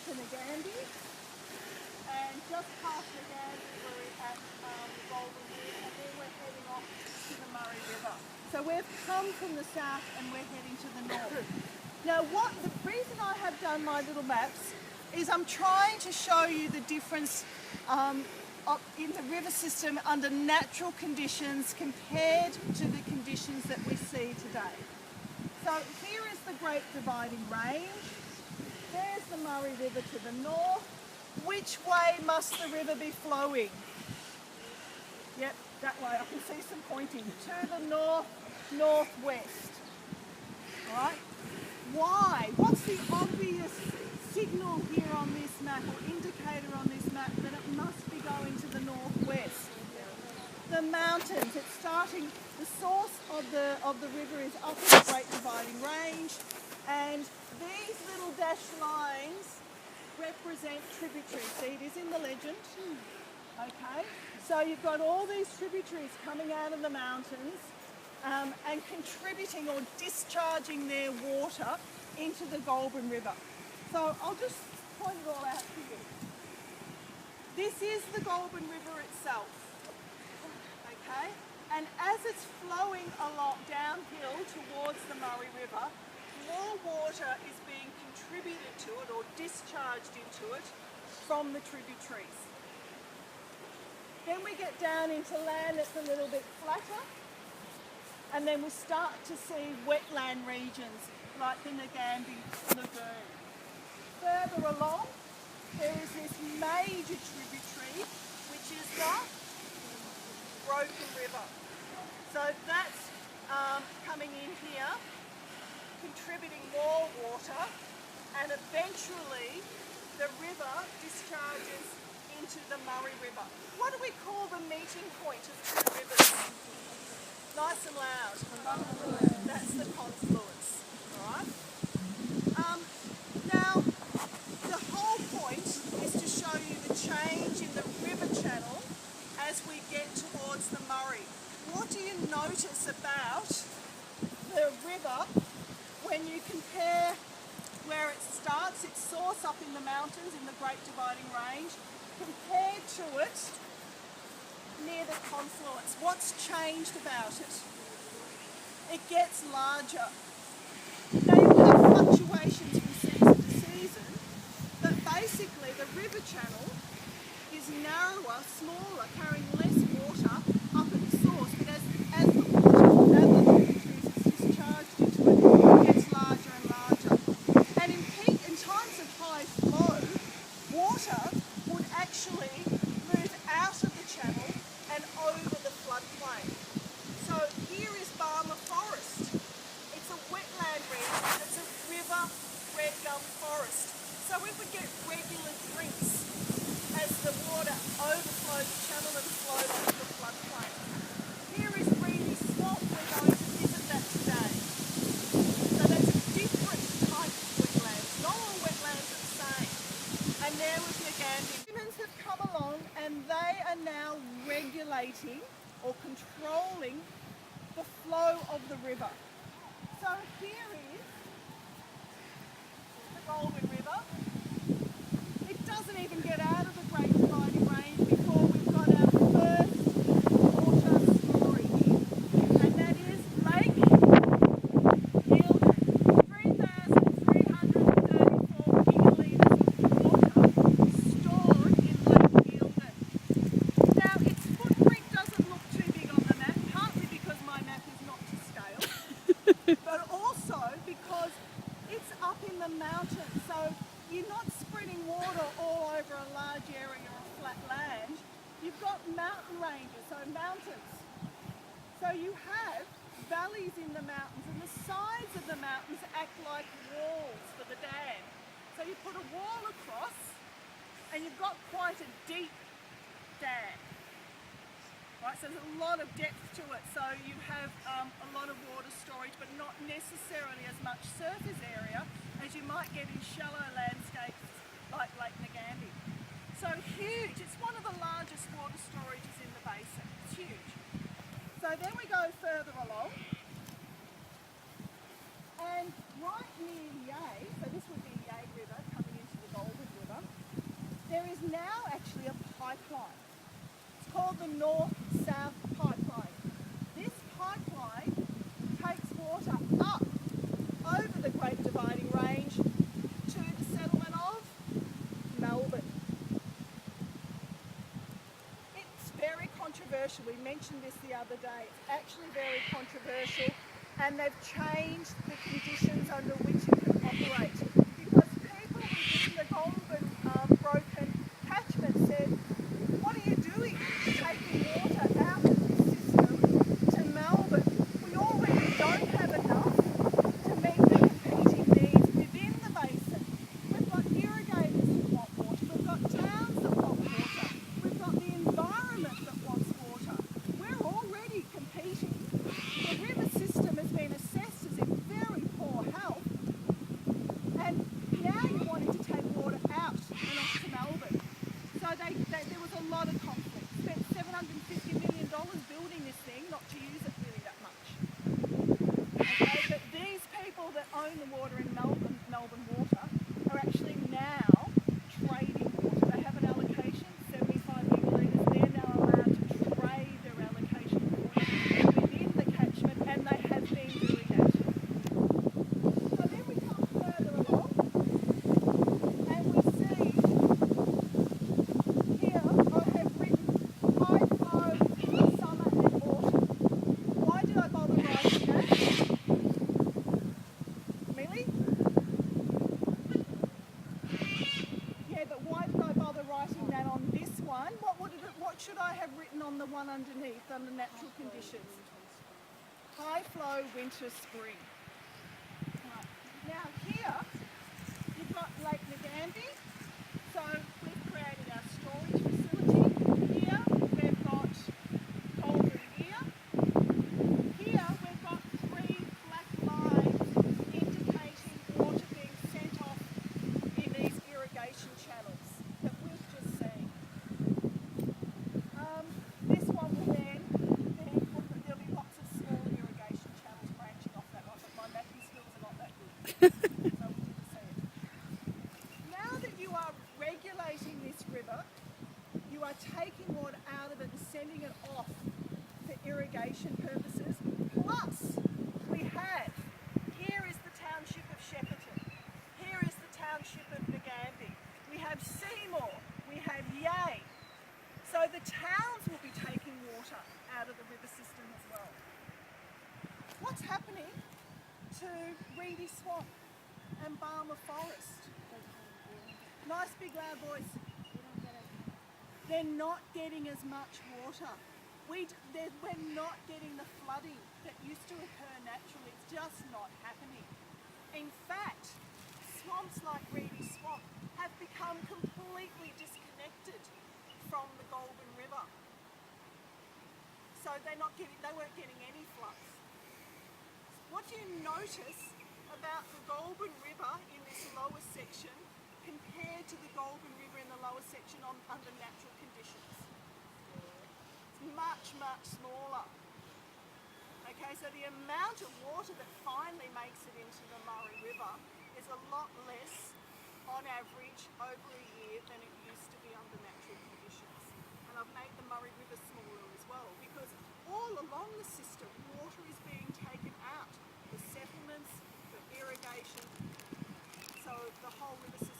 to Nagambie, and just past Nagambie we're at the Golden Weir, and then we're heading off to the Murray River. So we've come from the south and we're heading to the north. Now the reason I have done my little maps is I'm trying to show you the difference in the river system under natural conditions compared to the conditions that we see today. So here is the Great Dividing Range. There's the Murray River to the north. Which way must the river be flowing? Yep, that way. I can see some pointing. To the north, northwest. All right? Why? What's the obvious signal here on this map, or indicator on this map, that it must be going to the northwest? The mountains. It's starting. The source of the river is up in the Great Dividing Range, and these little dashed lines represent tributaries. See, it is in the legend. Okay, so you've got all these tributaries coming out of the mountains and contributing or discharging their water into the Goulburn River. So I'll just point it all out to you. This is the Goulburn River itself. Okay, and as it's flowing along downhill towards the Murray River, more water is being contributed to it or discharged into it from the tributaries. Then we get down into land that's a little bit flatter, and then we start to see wetland regions like the Nagambie Lagoon. Further along, there is this major tributary, which is the Broken River. So that's coming in here, contributing more water, and eventually the river discharges into the Murray River. What do we call the meeting point of two rivers? Nice and loud. That's the confluence. All right. Now, the whole point is to show you the change in the river channel as we get towards the Murray. What do you notice about the river when you compare where it starts, its source up in the mountains in the Great Dividing Range, compared to it near the confluence? What's changed about it? It gets larger. Now you have fluctuations from season to season, but basically the river channel is narrower, smaller, carrying less water up at the source, but as the water, as the tributaries is discharged into it, it gets larger and larger. And in times of high flow, water would actually move out of the channel and over the floodplain. So here is Barmah Forest. It's a wetland region, but it's a river red gum forest. So we would get regular drinks as the water overflowed the channel and flowed into the floodplain. Here is Reedy Swamp. We're going to visit that today. So that's a different type of wetlands. Not all wetlands are the same. And there was Nagambie. Humans have come along and they are now regulating or controlling the flow of the river. So here is the Goulburn River. It doesn't even get out of the Great Dividing Range before we've got our first water storage, and that is Lake Eildon. 3,334 gigalitres of water stored in Lake Eildon. Now its footprint doesn't look too big on the map, partly because my map is not to scale, but also because it's up in the mountains, so you're not spreading water all over a large area of flat land. You've got mountain ranges, so mountains. So you have valleys in the mountains, and the sides of the mountains act like walls for the dam. So you put a wall across, and you've got quite a deep dam. Right, so there's a lot of depth to it, so you have a lot of water storage, but not necessarily as much surface area as you might get in shallow landscapes like Lake Nagambie. So huge, it's one of the largest water storages in the basin, it's huge. So then we go further along, and right near Yea, so this would be Yea River coming into the Goulburn River, called the North-South Pipeline. This pipeline takes water up over the Great Dividing Range to the settlement of Melbourne. It's very controversial. We mentioned this the other day. It's actually very controversial, and they've changed the conditions under which it can operate, because people within the Goulburn broken catchment said, what are you doing taking water out of this system to Melbourne? We already don't have enough to meet the competing needs within the basin. We've got irrigators that want water, we've got towns that want water, we've got the environment that wants water. We're already competing. The river system has been assessed as in very poor health, and now you're wanting to take water out and off to Melbourne. So there was a lot of conflict. Spent $750 million building this thing, not to use it really that much. Okay, but these people that own the water in Melbourne Water, are actually now trading water. They have an allocation, 75 gigalitres. They're now allowed to trade their allocation of water within the catchment, and they have been doing that. So then we come further along, and we see here I have written high flow summer and autumn. Why did I bother writing that? Millie? Yeah, but why did I bother writing that on this one? What should I have written on the one underneath, under natural conditions? High flow, winter, spring. Right. Now here, you've got Lake Nagambie. So we've created our storage facility. Here we've got Goulburn Weir. Here we've got 3 black lines indicating water being sent off in these irrigation channels that we've just seen. This one will then there'll be lots of small irrigation channels branching off that one, but my mapping skills are not that good. So we didn't see it. Now that you are regulating this river, you are taking water out of it and sending it off for irrigation purposes. Plus, we have, here is the township of Shepparton, here is the township of Nagambie, we have Seymour, we have Yea. So the towns will be taking water out of the river system as well. What's happening to Reedy Swamp and Balmer Forest? Nice big loud voice. They're not getting as much water. We're not getting the flooding that used to occur naturally. It's just not happening. In fact, swamps like Reedy Swamp have become completely disconnected from the Goulburn River. So they weren't getting any floods. What do you notice about the Goulburn River in this lower section compared to the Goulburn River in the lower section under natural conditions? It's much, much smaller. Okay, so the amount of water that finally makes it into the Murray River is a lot less on average over a year than it used to be under natural conditions. And I've made the Murray River smaller as well, because all along the system water is being taken out for settlements, for irrigation, so the whole river system